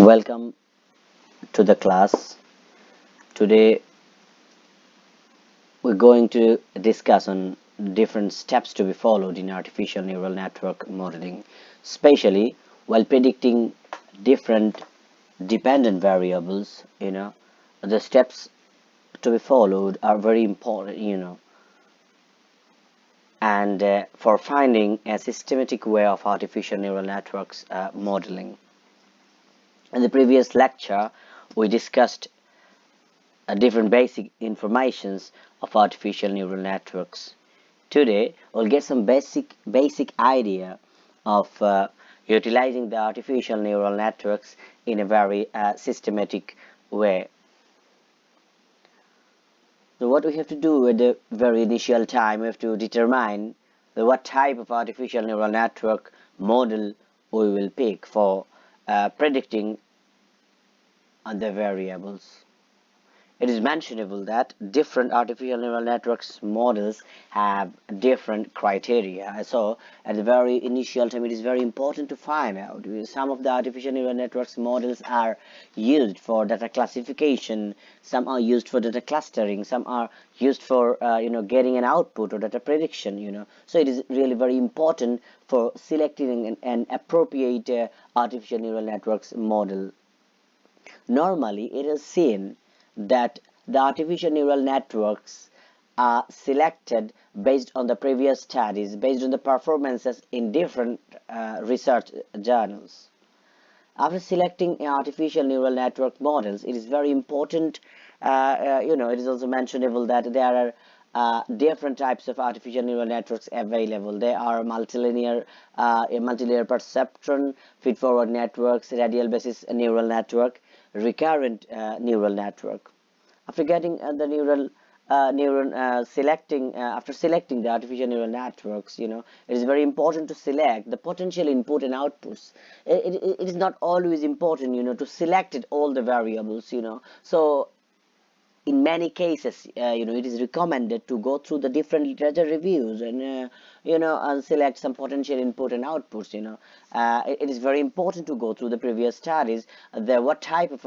Welcome to the class. Today we're going to discuss on different steps to be followed in artificial neural network modeling, especially while predicting different dependent variables. The steps to be followed are very important, and for finding a systematic way of artificial neural networks modeling. In the previous lecture, we discussed different basic informations of artificial neural networks. Today, we'll get some basic idea of utilizing the artificial neural networks in a very systematic way. So what we have to do at the very initial time, we have to determine what type of artificial neural network model we will pick for predicting on the variables. It is mentionable that different artificial neural networks models have different criteria. So at the very initial time, it is very important to find out. Some of the artificial neural networks models are used for data classification, some are used for data clustering, some are used for getting an output or data prediction. So it is really very important for selecting an appropriate artificial neural networks model. Normally, it is seen that the artificial neural networks are selected based on the previous studies, based on the performances in different research journals. After selecting artificial neural network models, it is very important, it is also mentionable that there are different types of artificial neural networks available. There are multilinear perceptron, feed-forward networks, radial basis neural network, recurrent neural network. After getting the after selecting the artificial neural networks, it is very important to select the potential input and outputs. It is not always important, to select all the variables, So in many cases, it is recommended to go through the different literature reviews and and select some potential input and outputs. It is very important to go through the previous studies, what type of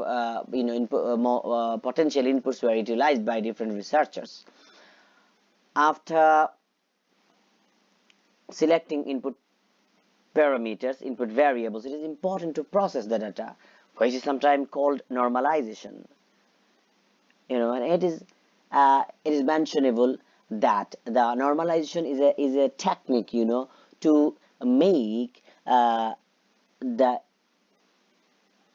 potential inputs were utilized by different researchers. After selecting input parameters, input variables, it is important to process the data, which is sometimes called normalization. And it is mentionable that the normalization is a technique, to make the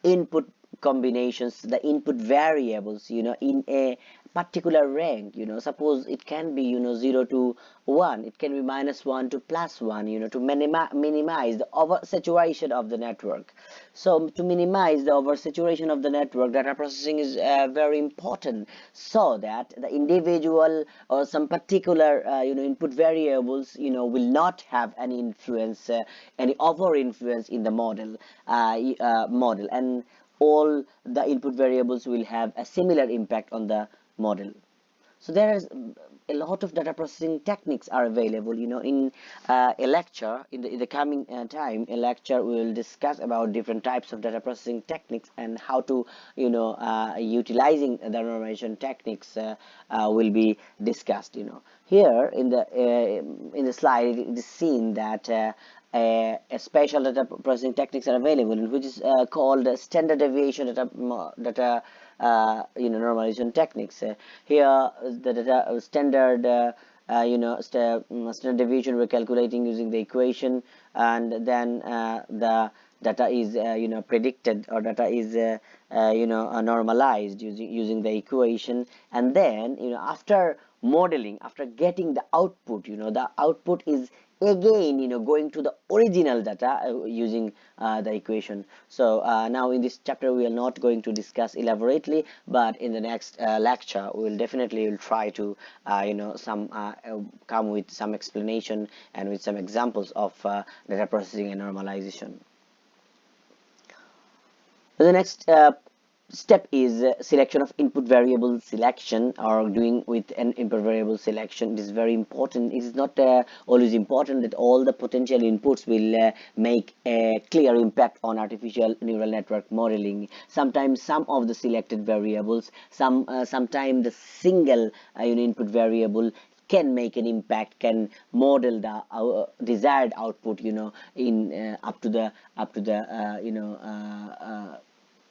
input combinations, the input variables, in a particular rank. Suppose it can be 0 to 1, it can be -1 to +1, to minimize the oversaturation of the network. So to minimize the oversaturation of the network, data processing is very important, so that the individual or some particular input variables will not have any influence, any over influence in the model, and all the input variables will have a similar impact on the model. So there is a lot of data processing techniques are available. In a lecture, in the coming time, a lecture we will discuss about different types of data processing techniques and how to utilizing the normalization techniques will be discussed. Here in the slide, it is seen that a special data processing techniques are available, which is called standard deviation data normalization techniques. Here the data standard standard deviation we're calculating using the equation, and then the data is predicted, or data is normalized using the equation, and then after modeling, after getting the output, the output is again going to the original data using the equation. So now in this chapter we are not going to discuss elaborately, but in the next lecture we will definitely try to come with some explanation and with some examples of data processing and normalization. The next step is selection of input variable selection, or doing with an input variable selection. It is very important. It is not always important that all the potential inputs will make a clear impact on artificial neural network modeling. Sometimes some of the selected variables, sometimes the single input variable can make an impact, can model the desired output, in up to the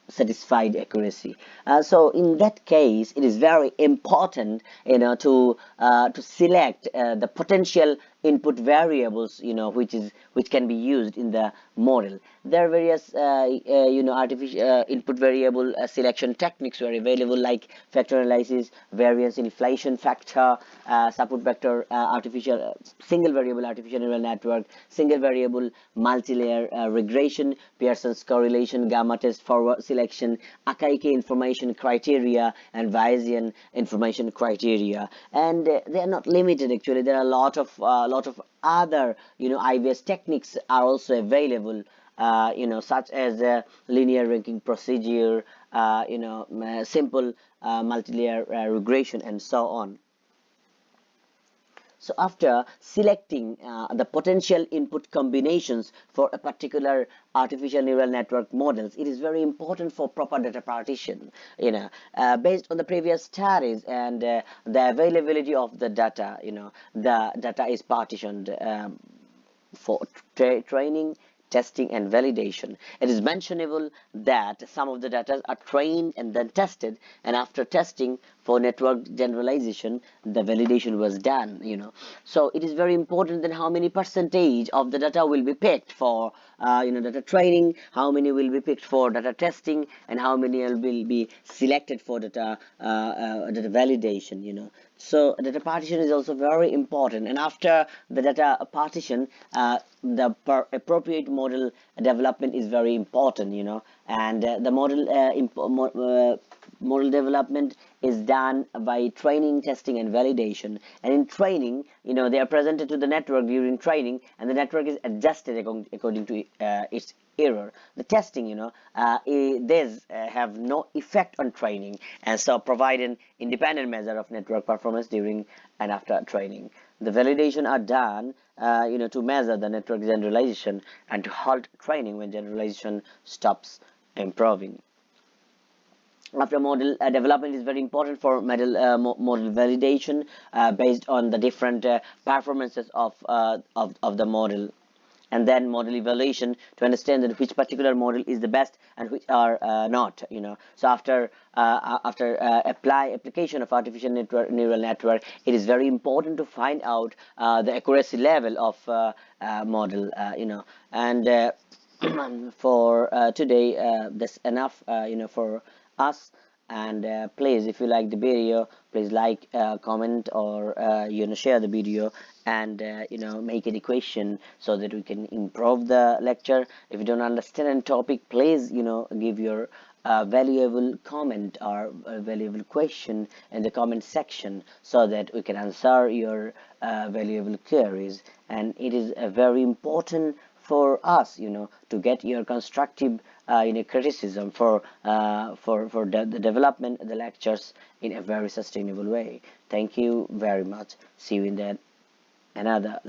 satisfied accuracy. So in that case, it is very important, to select the potential input variables, which can be used in the model. There are various artificial input variable selection techniques were available, like factor analysis, variance inflation factor, support vector, artificial single variable artificial neural network, single variable multi-layer regression, Pearson's correlation, gamma test, forward selection, Akaike information criteria, and Bayesian information criteria. And they are not limited. Actually, there are a lot of other IVS techniques are also available, such as linear ranking procedure, simple multi-layer regression, and so on. So after selecting the potential input combinations for a particular artificial neural network models, it is very important for proper data partition. Based on the previous studies and the availability of the data, the data is partitioned for training, testing, and validation. It is mentionable that some of the data are trained and then tested, and after testing for network generalization, the validation was done. So it is very important that how many percentage of the data will be picked for data training, how many will be picked for data testing, and how many will be selected for data validation. So data partition is also very important, and after the data partition, the appropriate model development is very important, and the model development is done by training, testing, and validation. And in training, they are presented to the network during training, and the network is adjusted according to its error. The testing, these have no effect on training, and so provide an independent measure of network performance during and after training. The validation are done, to measure the network generalization and to halt training when generalization stops improving. After model development is very important for model validation based on the different performances of the model, and then model evaluation to understand that which particular model is the best and which are not. So after application of artificial neural network, it is very important to find out the accuracy level of model. And for today, that's enough. For us. And please, if you like the video, please like, comment, or share the video, and make any question so that we can improve the lecture. If you don't understand a topic, please give your valuable comment or valuable question in the comment section so that we can answer your valuable queries. And it is very important for us to get your constructive criticism for the development of the lectures in a very sustainable way. Thank you very much. See you in that another